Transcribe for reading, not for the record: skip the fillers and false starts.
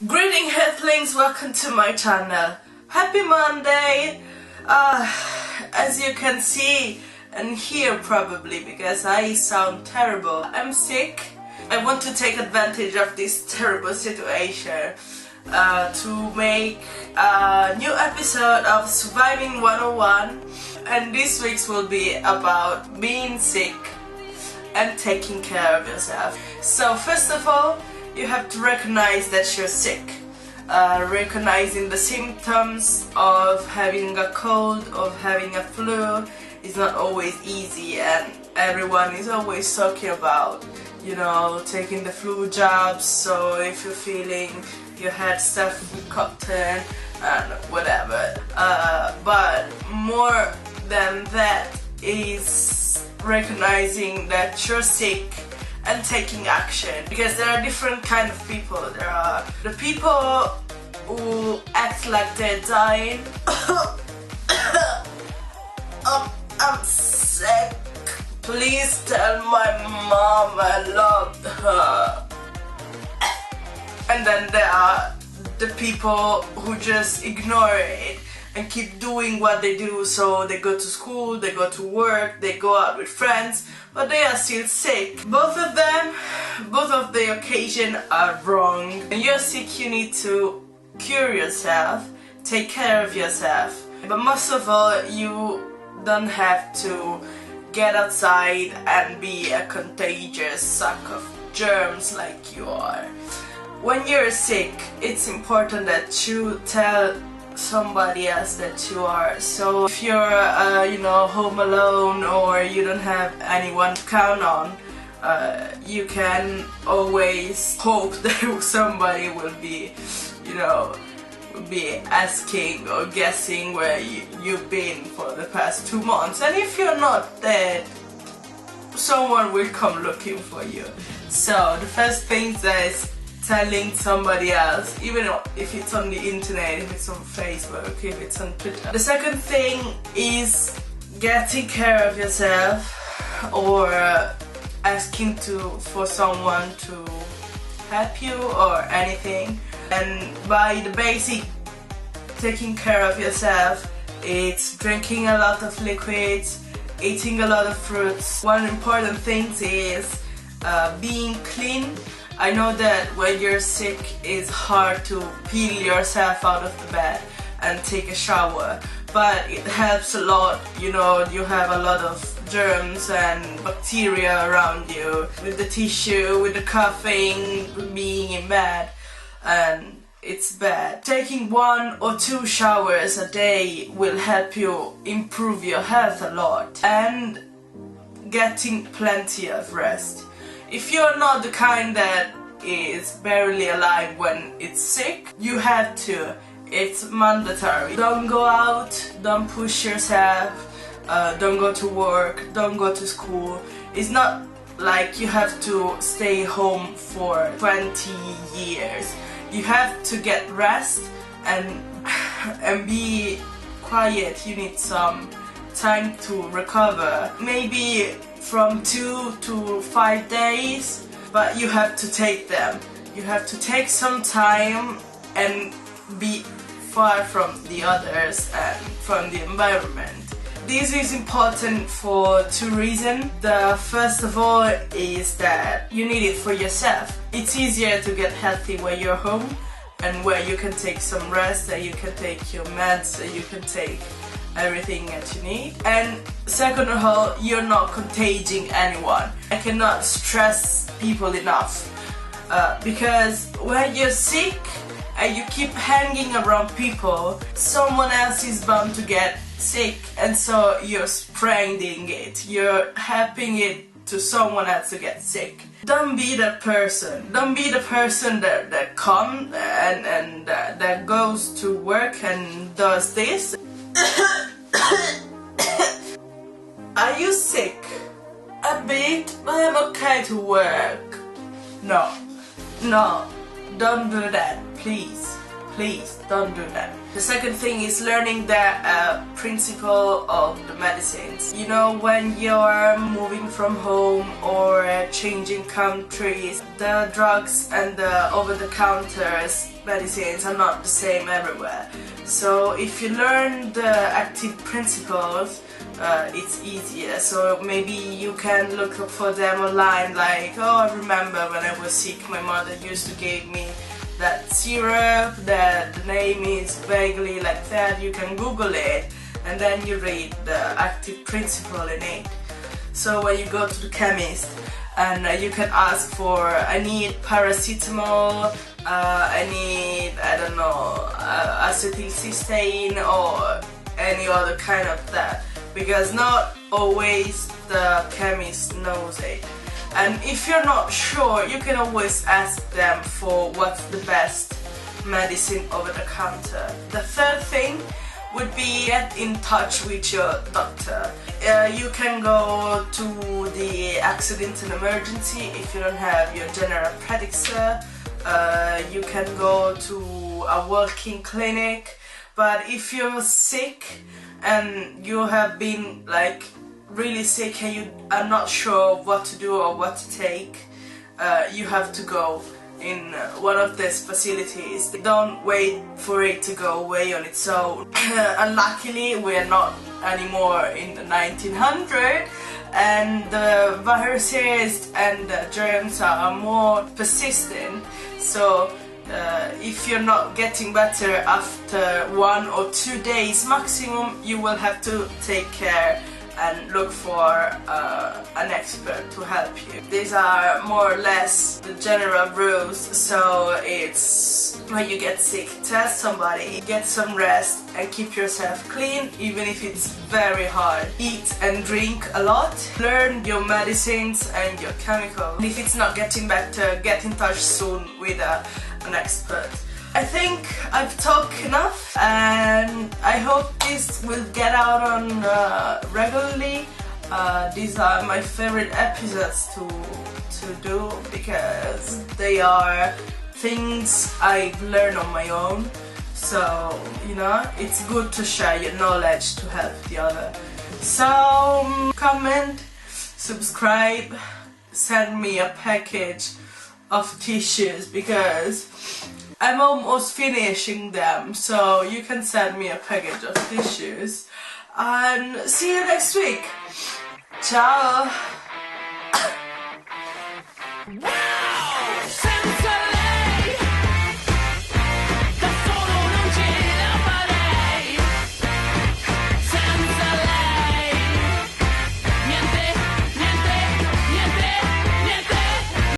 Greeting Healthlings, welcome to my channel. Happy Monday! As you can see and hear probably, because I sound terrible, I'm sick. I want to take advantage of this terrible situation to make a new episode of Surviving 101, and this week's will be about being sick and taking care of yourself. So first of all, you have to recognize that you're sick. Recognizing the symptoms of having a cold, of having a flu is not always easy, and everyone is always talking about, you know, taking the flu jabs. So if you're feeling your head stuffed with cotton and whatever, but more than that is recognizing that you're sick and taking action, because there are different kind of people. There are the people who act like they're dying. I'm sick. Please tell my mom I love her. And then there are the people who just ignore it and keep doing what they do. So they go to school, they go to work, they go out with friends, but they are still sick. Both of them, both of the occasion are wrong. When you're sick, you need to cure yourself, take care of yourself. But most of all, you don't have to get outside and be a contagious sack of germs like you are. When you're sick, it's important that you tell somebody else that you are. So if you're home alone, or you don't have anyone to count on, you can always hope that somebody will be asking or guessing where you've been for the past 2 months. And if you're not dead, someone will come looking for you. So the first thing is telling somebody else, even if it's on the internet, if it's on Facebook, if it's on Twitter. The second thing is getting care of yourself, or asking for someone to help you or anything. And by the basic taking care of yourself, it's drinking a lot of liquids, eating a lot of fruits. One important thing is being clean. I know that when you're sick, it's hard to peel yourself out of the bed and take a shower, but it helps a lot. You know, you have a lot of germs and bacteria around you with the tissue, with the coughing, with being in bed, and it's bad. Taking 1 or 2 showers a day will help you improve your health a lot, and getting plenty of rest. If you're not the kind that is barely alive when it's sick, you have to. It's mandatory. Don't go out, don't push yourself, don't go to work, don't go to school. It's not like you have to stay home for 20 years. You have to get rest and be quiet. You need some time to recover. Maybe from 2 to 5 days, but you have to take them. You have to take some time and be far from the others and from the environment. This is important for 2 reasons. The first of all is that you need it for yourself. It's easier to get healthy when you're home and where you can take some rest, and you can take your meds, and you can take everything that you need. And second of all, you're not contagion anyone. I cannot stress people enough, because when you're sick and you keep hanging around people, someone else is bound to get sick, and so you're spreading it, you're helping it to someone else to get sick. Don't be that person. Don't be the person that comes and that goes to work and does this. Are you sick? A bit, but I'm okay to work. No, don't do that, please. please don't do that. The second thing is learning the principle of the medicines. You know, when you're moving from home or changing countries, the drugs and the over-the-counters medicines are not the same everywhere. So if you learn the active principles, it's easier. So maybe you can look up for them online, like, oh, I remember when I was sick my mother used to give me that syrup, that the name is vaguely like that. You can Google it and then you read the active principle in it. So when you go to the chemist and you can ask for, I need paracetamol, I need, I don't know, acetylcysteine or any other kind of that, because not always the chemist knows it. And if you're not sure, you can always ask them for what's the best medicine over the counter. The third thing would be get in touch with your doctor. You can go to the accident and emergency if you don't have your general practitioner. You can go to a walk-in clinic, but if you're sick and you have been like really sick and you are not sure what to do or what to take, you have to go in one of these facilities. Don't wait for it to go away on its own. Unluckily, we're not anymore in the 1900s, and the viruses and the germs are more persistent. So if you're not getting better after 1 or 2 days maximum, you will have to take care and look for an expert to help you. These are more or less the general rules. So it's when you get sick, test somebody, get some rest and keep yourself clean, even if it's very hard. Eat and drink a lot, learn your medicines and your chemicals. And if it's not getting better, get in touch soon with an expert. I think I've talked enough, and I hope this will get out on regularly. These are my favorite episodes to do because they are things I've learned on my own. So, you know, it's good to share your knowledge to help the other. So, comment, subscribe, send me a package of tissues because I'm almost finishing them, so you can send me a package of tissues. And see you next week. Ciao!